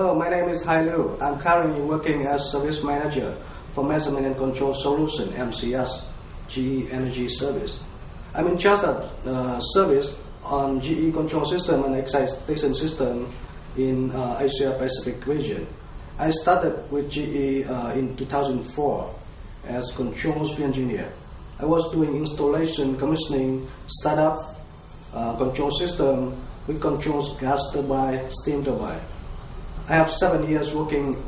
Hello, my name is Hai Liu. I'm currently working as Service Manager for Measurement and Control Solution, MCS, GE Energy Service. I'm in charge of service on GE control system and excitation system in Asia Pacific region. I started with GE in 2004 as controls field engineer. I was doing installation, commissioning, startup, control system, which controls gas turbine, steam turbine. I have 7 years working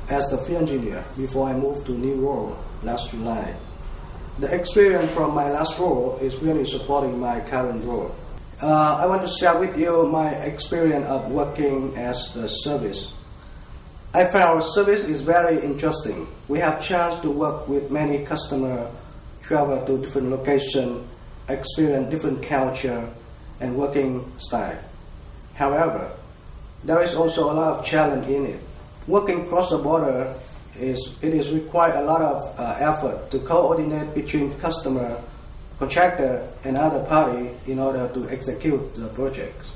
as the field engineer before I moved to new role last July. The experience from my last role is really supporting my current role. I want to share with you my experience of working as the service. I found our service is very interesting. We have chance to work with many customers, travel to different locations, experience different culture and working style. However, there is also a lot of challenge in it. Working cross the border is require a lot of effort to coordinate between customer, contractor, and other party in order to execute the projects.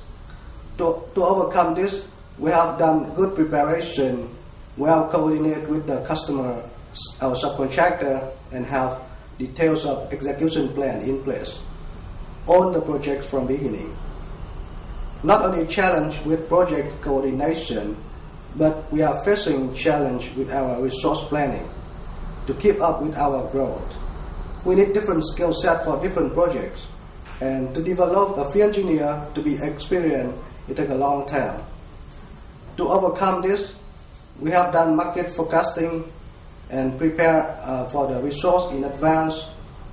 To overcome this, we have done good preparation, well coordinate with the customer, our subcontractor, and have details of execution plan in place on the project from beginning. Not only challenge with project coordination, but we are facing challenge with our resource planning to keep up with our growth. We need different skill set for different projects, and to develop a field engineer to be experienced, it takes a long time. To overcome this, we have done market forecasting and prepare for the resource in advance,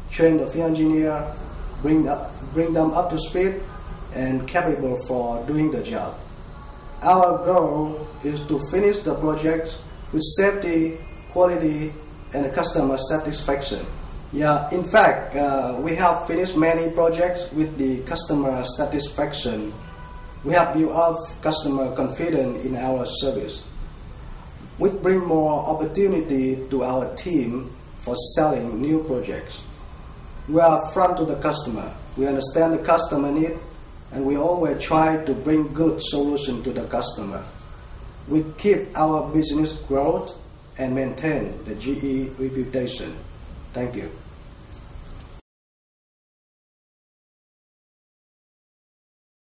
train the field engineer, bring them up to speed and capable for doing the job. Our goal is to finish the projects with safety, quality, and customer satisfaction. Yeah, in fact, we have finished many projects with the customer satisfaction. We have built up customer confidence in our service. We bring more opportunity to our team for selling new projects. We are front to the customer. We understand the customer need, and we always try to bring good solution to the customer. We keep our business growth and maintain the GE reputation. Thank you.